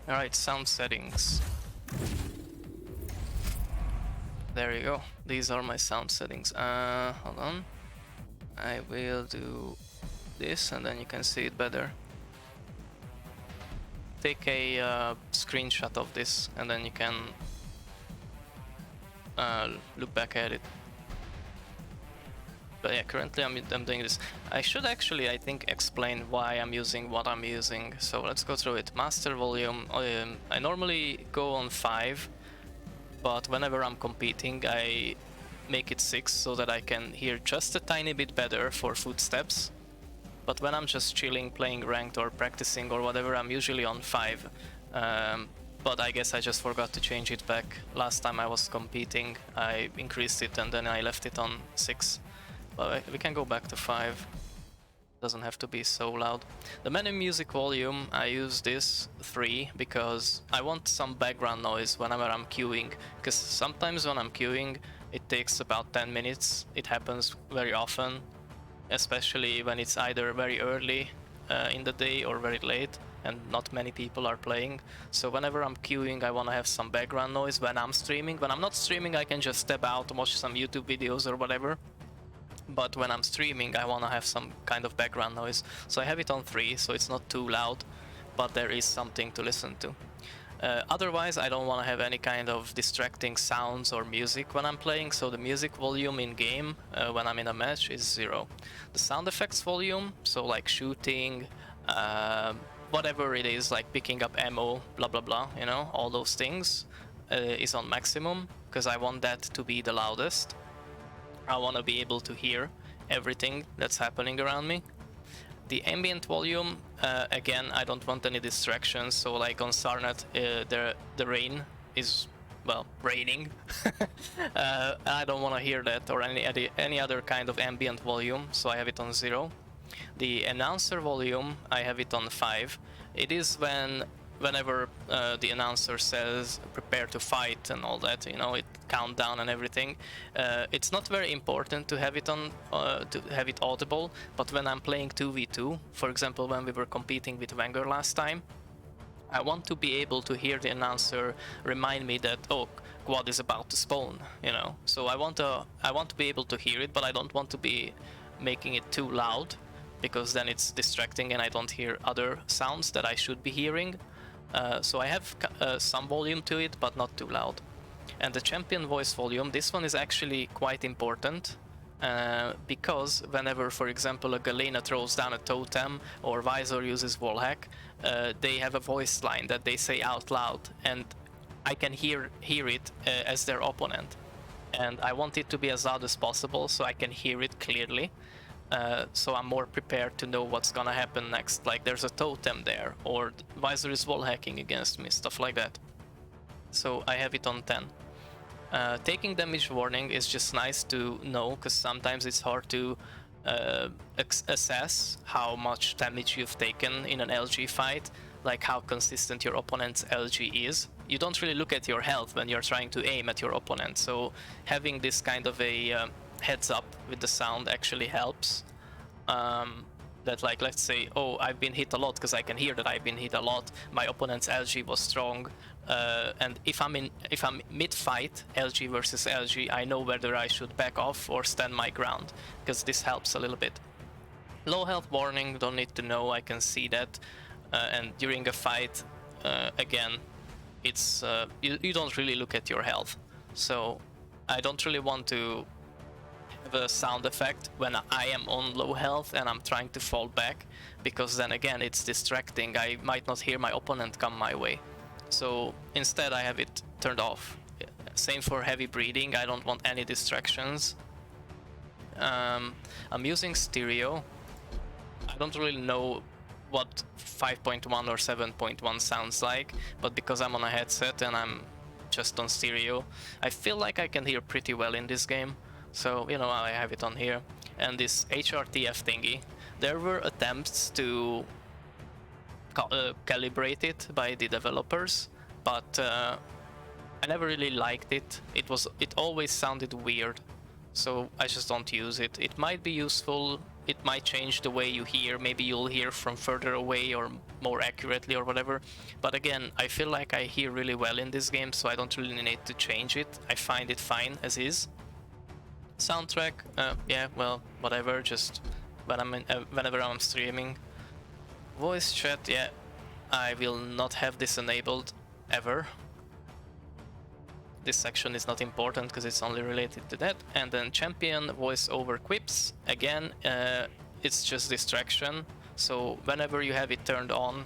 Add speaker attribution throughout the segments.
Speaker 1: Alright, sound settings. There you go. These are my sound settings. Hold on. I will do this and then you can see it better. Take a screenshot of this and then you can look back at it. But yeah, currently I'm doing this. I should actually, I think, explain why I'm using what I'm using. So let's go through it. Master volume. I normally go on 5, but whenever I'm competing, I make it 6 so that I can hear just a tiny bit better for footsteps. But when I'm just chilling, playing ranked or practicing or whatever, I'm usually on 5. But I guess I just forgot to change it back. Last time I was competing, I increased it and then I left it on 6. But we can go back to 5. Doesn't have to be so loud. The menu music volume, I use this 3 because I want some background noise whenever I'm queuing. Because sometimes when I'm queuing, it takes about 10 minutes. It happens very often, especially when it's either very early in the day or very late and not many people are playing. So whenever I'm queuing, I want to have some background noise when I'm streaming. When I'm not streaming, I can just step out and watch some YouTube videos or whatever. But when I'm streaming, I want to have some kind of background noise. So I have it on 3, so it's not too loud, but there is something to listen to. Otherwise, I don't want to have any kind of distracting sounds or music when I'm playing, so the music volume in game when I'm in a match is 0. The sound effects volume, so like shooting, whatever it is, like picking up ammo, blah blah blah, you know, all those things, is on maximum, because I want that to be the loudest. I want to be able to hear everything that's happening around me. The ambient volume, again, I don't want any distractions, so like on Sarnet, the rain is, well, raining. I don't want to hear that or any other kind of ambient volume, so I have it on 0. The announcer volume, I have it on 5. It is whenever the announcer says prepare to fight and all that, you know, it countdown and everything. It's not very important to have it on to have it audible, but when I'm playing 2v2, for example when we were competing with Wenger last time, I want to be able to hear the announcer remind me that, oh, quad is about to spawn, you know. So I want to be able to hear it, but I don't want to be making it too loud, because then it's distracting and I don't hear other sounds that I should be hearing. So I have some volume to it, but not too loud. And the champion voice volume, this one is actually quite important, because whenever, for example, a Galena throws down a totem or Visor uses wallhack, they have a voice line that they say out loud, and I can hear it as their opponent. And I want it to be as loud as possible so I can hear it clearly. So I'm more prepared to know what's gonna happen next, like there's a totem there, or Visor is wall hacking against me, stuff like that. So I have it on 10. Taking damage warning is just nice to know, because sometimes it's hard to assess how much damage you've taken in an LG fight, like how consistent your opponent's LG is. You don't really look at your health when you're trying to aim at your opponent, so having this kind of a heads up with the sound actually helps. That, like, let's say, oh, I've been hit a lot, because I can hear that I've been hit a lot, my opponent's LG was strong, and if I'm mid-fight, LG versus LG, I know whether I should back off or stand my ground, because this helps a little bit. Low health warning, don't need to know, I can see that, and during a fight, again, it's you don't really look at your health, so I don't really want to have a sound effect when I am on low health and I'm trying to fall back, because then again it's distracting. I might not hear my opponent come my way, so instead I have it turned off. Same for heavy breathing, I don't want any distractions. I'm using stereo. I don't really know what 5.1 or 7.1 sounds like, but because I'm on a headset and I'm just on stereo, I feel like I can hear pretty well in this game. So, you know, I have it on here. And this HRTF thingy, there were attempts to calibrate it by the developers, but I never really liked it. It always sounded weird, so I just don't use it. It might be useful it might change the way you hear. Maybe you'll hear from further away or more accurately or whatever. But again, I feel like I hear really well in this game, so I don't really need to change it. I find it fine as is. Soundtrack, yeah, well, whatever, just when whenever I'm streaming. Voice chat, yeah, I will not have this enabled ever. This section is not important because it's only related to that. And then champion voice over quips, again, it's just distraction. So whenever you have it turned on,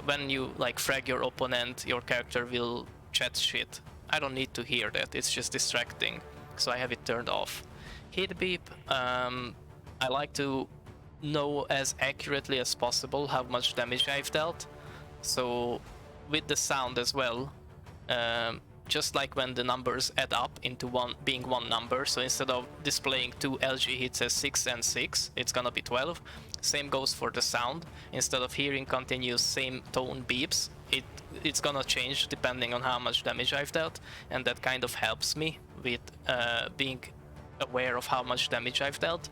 Speaker 1: when you like frag your opponent, your character will chat shit. I don't need to hear that, it's just distracting, so I have it turned off. Hit beep, I like to know as accurately as possible how much damage I've dealt. So with the sound as well, just like when the numbers add up into being one number, so instead of displaying 2 LG hits as 6 and 6, it's gonna be 12. Same goes for the sound. Instead of hearing continuous same tone beeps, it's gonna change depending on how much damage I've dealt, and that kind of helps me with being aware of how much damage I've dealt.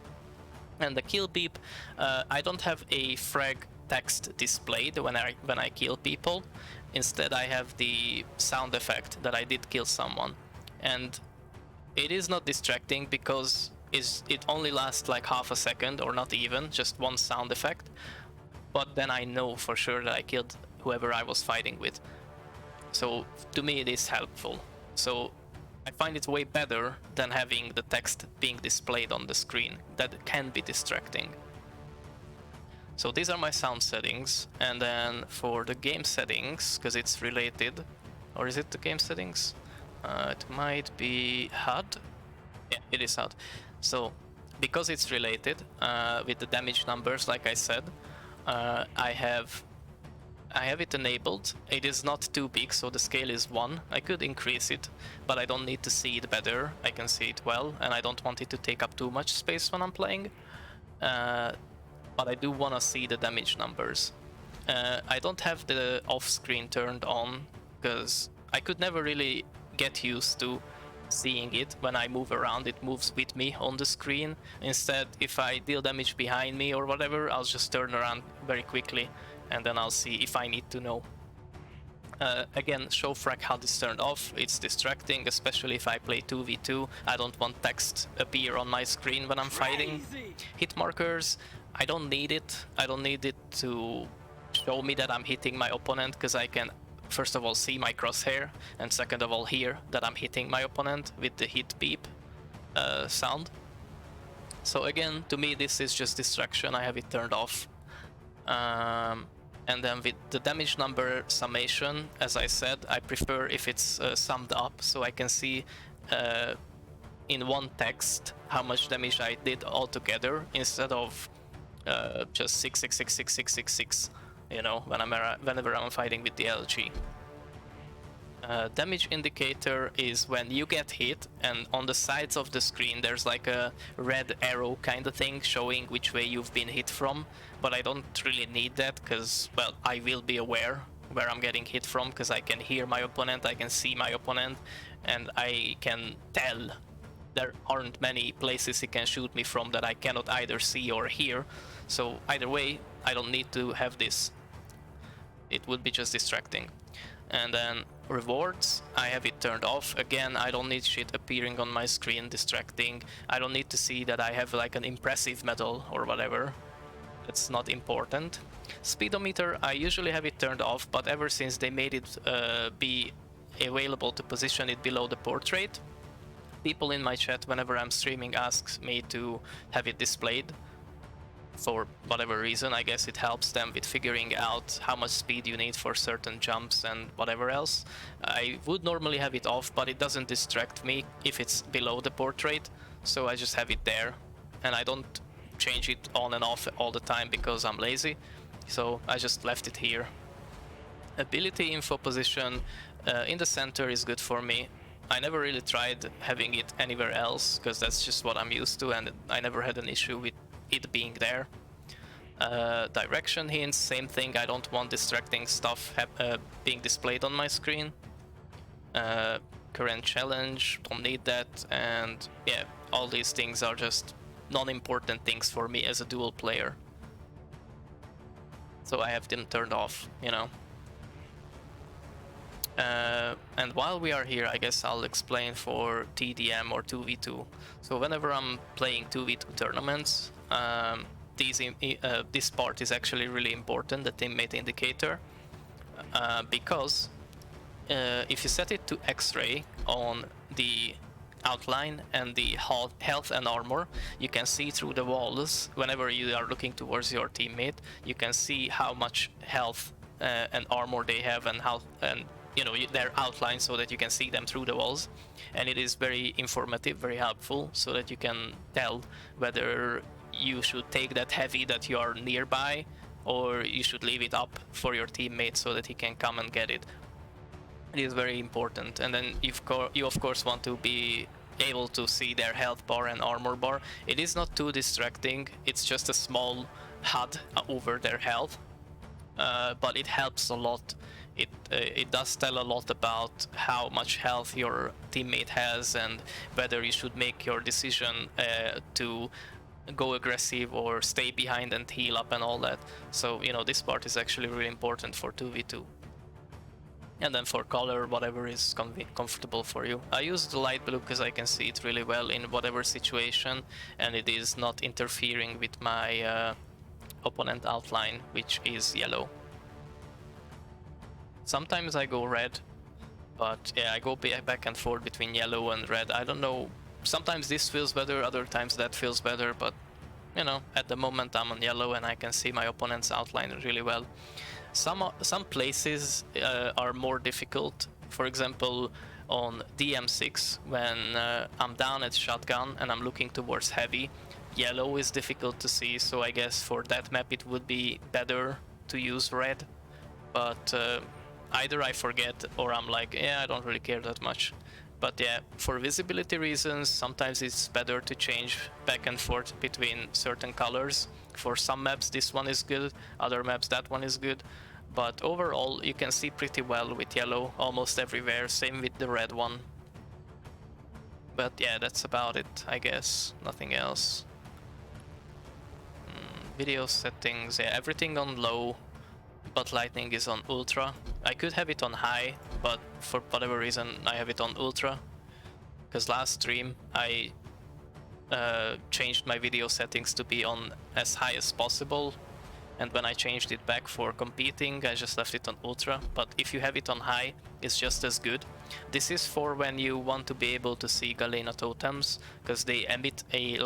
Speaker 1: And the kill beep, I don't have a frag text displayed when I kill people. Instead, I have the sound effect that I did kill someone, and it is not distracting because it only lasts like half a second or not even, just one sound effect. But then I know for sure that I killed whoever I was fighting with. So to me it is helpful. So I find it way better than having the text being displayed on the screen. That can be distracting. So these are my sound settings, and then for the game settings, because it's related, or is it the game settings? It might be HUD. Yeah, it is HUD. So because it's related with the damage numbers, like I said, I have it enabled. It is not too big, so the scale is 1. I could increase it, but I don't need to see it better. I can see it well, and I don't want it to take up too much space when I'm playing. But I do want to see the damage numbers. I don't have the off-screen turned on because I could never really get used to seeing it. When I move around, it moves with me on the screen. Instead, if I deal damage behind me or whatever, I'll just turn around very quickly and then I'll see if I need to know. Again, show frag HUD is turned off. It's distracting, especially if I play 2v2. I don't want text appear on my screen when I'm fighting. Hit markers, I don't need it. I don't need it to show me that I'm hitting my opponent, because I can first of all see my crosshair, and second of all hear that I'm hitting my opponent with the hit beep sound. So again, to me this is just distraction. I have it turned off. And then with the damage number summation, as I said, I prefer if it's summed up, so I can see in one text how much damage I did altogether, instead of just 6666666, you know, whenever I'm fighting with the LG. Damage indicator is when you get hit and on the sides of the screen there's like a red arrow kind of thing showing which way you've been hit from, but I don't really need that because, well, I will be aware where I'm getting hit from because I can hear my opponent, I can see my opponent, and I can tell there aren't many places he can shoot me from that I cannot either see or hear. So either way, I don't need to have this. It would be just distracting. And then rewards, I have it turned off. Again, I don't need shit appearing on my screen distracting. I don't need to see that I have like an impressive medal or whatever. That's not important. Speedometer, I usually have it turned off, but ever since they made it be available to position it below the portrait, people in my chat whenever I'm streaming ask me to have it displayed. For whatever reason, I guess it helps them with figuring out how much speed you need for certain jumps and whatever else. I would normally have it off, but it doesn't distract me if it's below the portrait, so I just have it there, and I don't change it on and off all the time because I'm lazy, so I just left it here. Ability info position in the center is good for me. I never really tried having it anywhere else because that's just what I'm used to, and I never had an issue with it being there. Direction hints, same thing. I don't want distracting stuff being displayed on my screen. Current challenge, don't need that, and yeah, all these things are just non-important things for me as a dual player. So I have them turned off, you know. And while we are here, I guess I'll explain for TDM or 2v2. So whenever I'm playing 2v2 tournaments, this part is actually really important, the teammate indicator, because if you set it to X-ray on the outline and the health and armor, you can see through the walls. Whenever you are looking towards your teammate, you can see how much health and armor they have, and how, and you know, their outline, so that you can see them through the walls. And it is very informative, very helpful, so that you can tell whether you should take that heavy that you are nearby, or you should leave it up for your teammate so that he can come and get it. It is very important. And then you of course want to be able to see their health bar and armor bar. It is not too distracting, it's just a small HUD over their health, but it helps a lot. It does tell a lot about how much health your teammate has, and whether you should make your decision to go aggressive or stay behind and heal up and all that. So, you know, this part is actually really important for 2v2. And then for color, whatever is comfortable for you. I use the light blue because I can see it really well in whatever situation, and it is not interfering with my opponent outline, which is yellow. Sometimes I go red, but yeah, I go back and forth between yellow and red. I don't know, sometimes this feels better, other times that feels better, but you know, at the moment I'm on yellow and I can see my opponent's outline really well. Some places are more difficult. For example, on DM6, when I'm down at shotgun and I'm looking towards heavy, yellow is difficult to see, so I guess for that map it would be better to use red. But either I forget, or I'm like, yeah, I don't really care that much. But yeah, for visibility reasons, sometimes it's better to change back and forth between certain colors. For some maps this one is good, other maps that one is good. But overall you can see pretty well with yellow almost everywhere, same with the red one. But yeah, that's about it, I guess, nothing else. Video settings, yeah, everything on low, but lightning is on ultra. I could have it on high, but for whatever reason I have it on ultra. Because last stream I changed my video settings to be on as high as possible, and when I changed it back for competing, I just left it on ultra. But if you have it on high, it's just as good. This is for when you want to be able to see Galena totems, because they emit a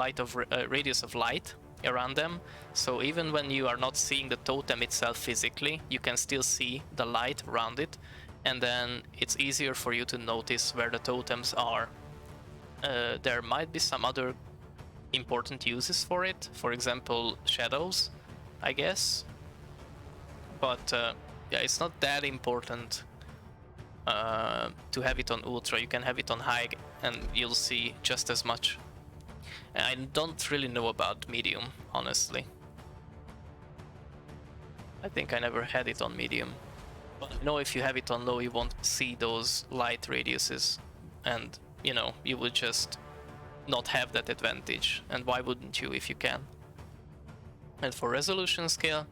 Speaker 1: radius of light around them. So even when you are not seeing the totem itself physically, you can still see the light around it, and then it's easier for you to notice where the totems are. There might be some other important uses for it, for example shadows, I guess, but yeah, it's not that important to have it on ultra. You can have it on high and you'll see just as much. And I don't really know about medium, honestly. I think I never had it on medium, but I know if you have it on low you won't see those light radiuses, and you know, you would just not have that advantage, and why wouldn't you if you can? And for resolution scale,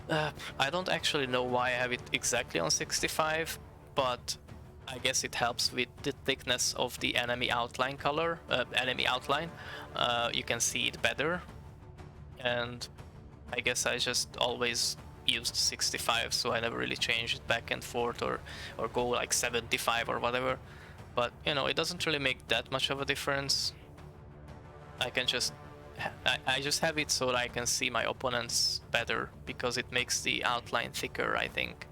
Speaker 1: I don't actually know why I have it exactly on 65, but I guess it helps with the thickness of the enemy outline color, you can see it better, and I guess I just always used 65, so I never really changed it back and forth, or go like 75 or whatever. But you know, it doesn't really make that much of a difference. I can just I just have it so that I can see my opponents better, because it makes the outline thicker, I think.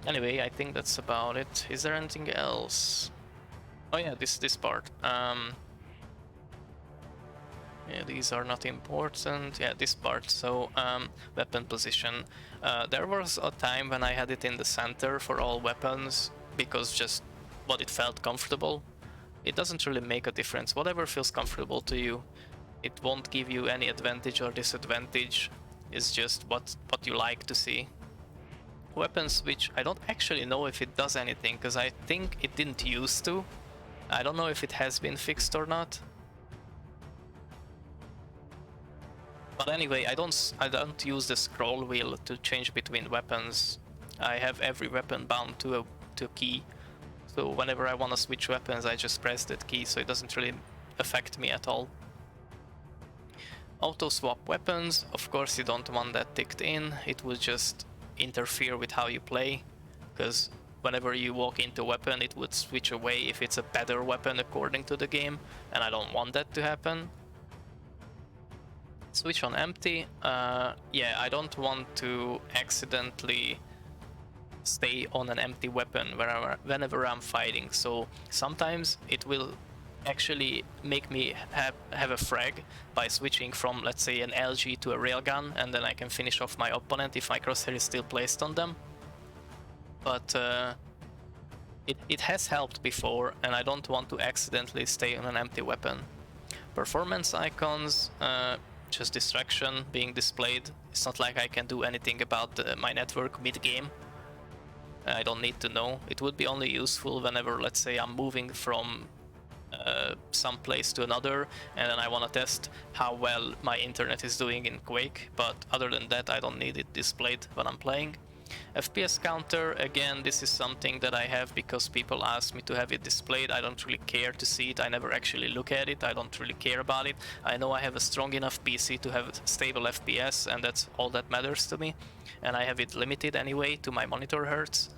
Speaker 1: Anyway, I think that's about it. Is there anything else? Oh yeah, this part. Yeah, these are not important. Yeah, this part. So, weapon position. There was a time when I had it in the center for all weapons, because just what it felt comfortable. It doesn't really make a difference. Whatever feels comfortable to you. It won't give you any advantage or disadvantage. It's just what you like to see. Weapon switch, I don't actually know if it does anything, because I think it didn't used to. I don't know if it has been fixed or not. But anyway, I don't use the scroll wheel to change between weapons. I have every weapon bound to a key. So whenever I want to switch weapons, I just press that key, so it doesn't really affect me at all. Auto swap weapons, of course you don't want that ticked in. It would just interfere with how you play, because whenever you walk into a weapon, it would switch away if it's a better weapon according to the game, and I don't want that to happen. Switch on empty. Yeah, I don't want to accidentally stay on an empty weapon whenever I'm fighting. So sometimes it will actually make me have a frag by switching from, let's say, an LG to a railgun, and then I can finish off my opponent if my crosshair is still placed on them. But it has helped before, and I don't want to accidentally stay on an empty weapon. Performance icons, just distraction being displayed. It's not like I can do anything about my network mid-game. I don't need to know. It would be only useful whenever, let's say, I'm moving from some place to another, and then I want to test how well my internet is doing in Quake, but other than that I don't need it displayed when I'm playing. FPS counter, again, this is something that I have because people ask me to have it displayed. I don't really care to see it, I never actually look at it, I don't really care about it. I know I have a strong enough PC to have stable FPS, and that's all that matters to me. And I have it limited anyway to my monitor hertz.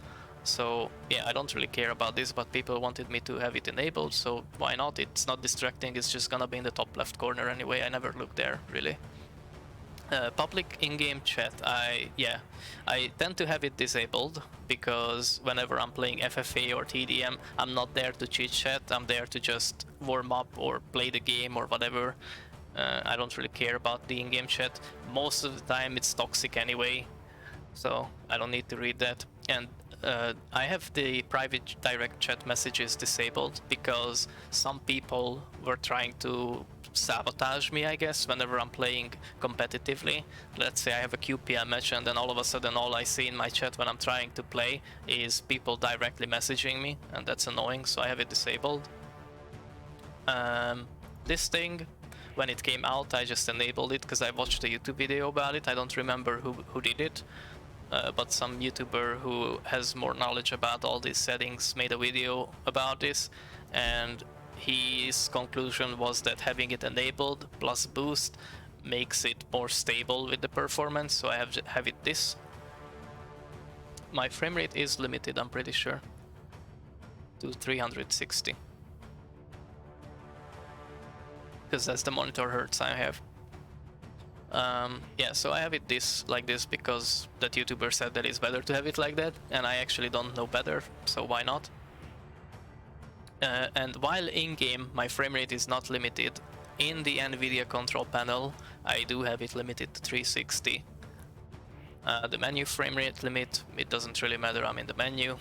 Speaker 1: So yeah, I don't really care about this, but people wanted me to have it enabled, so why not? It's not distracting, it's just gonna be in the top left corner anyway, I never look there, really. Public in-game chat, I tend to have it disabled, because whenever I'm playing FFA or TDM, I'm not there to chit chat, I'm there to just warm up or play the game or whatever. I don't really care about the in-game chat. Most of the time it's toxic anyway, so I don't need to read that. And I have the private direct chat messages disabled because some people were trying to sabotage me, I guess, whenever I'm playing competitively. Let's say I have a QPL match, and then all of a sudden all I see in my chat when I'm trying to play is people directly messaging me, and that's annoying, so I have it disabled. This thing, when it came out, I just enabled it because I watched a YouTube video about it. I don't remember who did it. But some YouTuber who has more knowledge about all these settings made a video about this, and his conclusion was that having it enabled plus boost makes it more stable with the performance, so I have it this. My frame rate is limited, I'm pretty sure, to 360, because that's the monitor hertz I have. Yeah, so I have it like this because that YouTuber said that it's better to have it like that, and I actually don't know better, so why not? And while in-game my frame rate is not limited, in the NVIDIA control panel I do have it limited to 360. The menu frame rate limit, it doesn't really matter, I'm in the menu.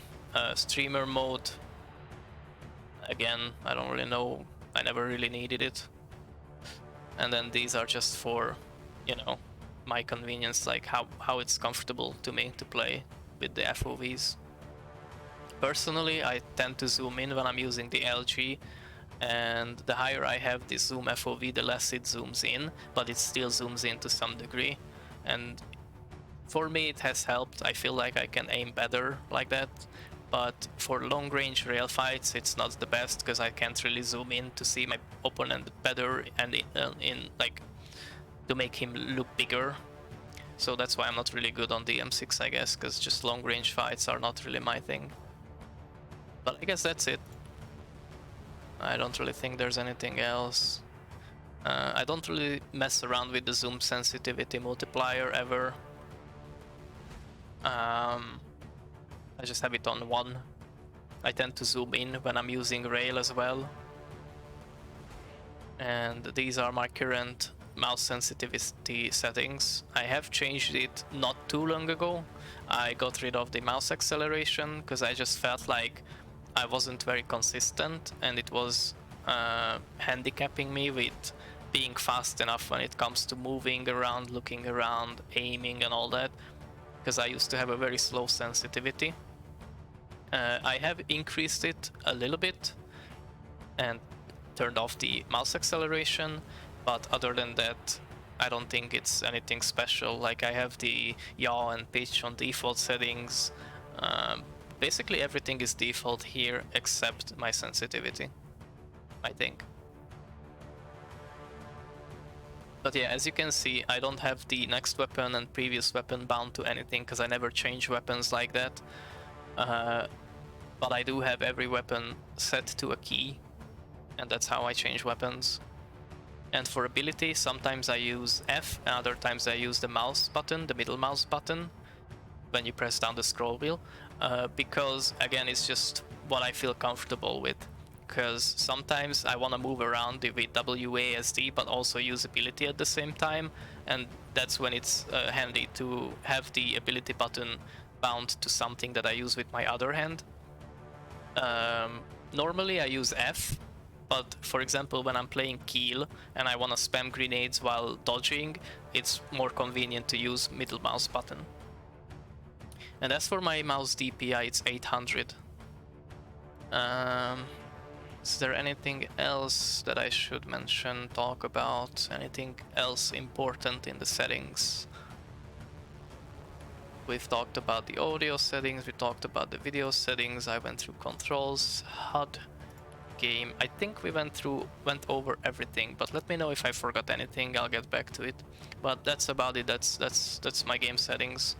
Speaker 1: Streamer mode, again, I don't really know, I never really needed it. And then these are just for, you know, my convenience, like how it's comfortable to me to play with the FOVs. Personally, I tend to zoom in when I'm using the LG, and the higher I have the zoom FOV, the less it zooms in, but it still zooms in to some degree. And for me it has helped, I feel like I can aim better like that. But for long range rail fights it's not the best, because I can't really zoom in to see my opponent better and in like to make him look bigger. So that's why I'm not really good on the M6, I guess, because just long range fights are not really my thing. But I guess that's it. I don't really think there's anything else. I don't really mess around with the zoom sensitivity multiplier ever. I just have it on 1. I tend to zoom in when I'm using rail as well. And these are my current mouse sensitivity settings. I have changed it not too long ago. I got rid of the mouse acceleration because I just felt like I wasn't very consistent, and it was handicapping me with being fast enough when it comes to moving around, looking around, aiming and all that, because I used to have a very slow sensitivity. I have increased it a little bit and turned off the mouse acceleration, but other than that I don't think it's anything special. Like, I have the yaw and pitch on default settings. Basically everything is default here except my sensitivity, I think. But yeah, as you can see, I don't have the next weapon and previous weapon bound to anything because I never change weapons like that. But I do have every weapon set to a key, and that's how I change weapons. And for ability, sometimes I use F, and other times I use the mouse button, the middle mouse button, when you press down the scroll wheel, because again, it's just what I feel comfortable with. Because sometimes I want to move around with WASD, but also use ability at the same time, and that's when it's handy to have the ability button bound to something that I use with my other hand. Normally I use F, but for example, when I'm playing Keel and I want to spam grenades while dodging, it's more convenient to use middle mouse button. And as for my mouse DPI, it's 800. Is there anything else that I should mention, talk about? Anything else important in the settings? We've talked about the audio settings, we talked about the video settings, I went through controls, HUD, game. I think we went over everything, but let me know if I forgot anything, I'll get back to it. But that's about it, that's my game settings.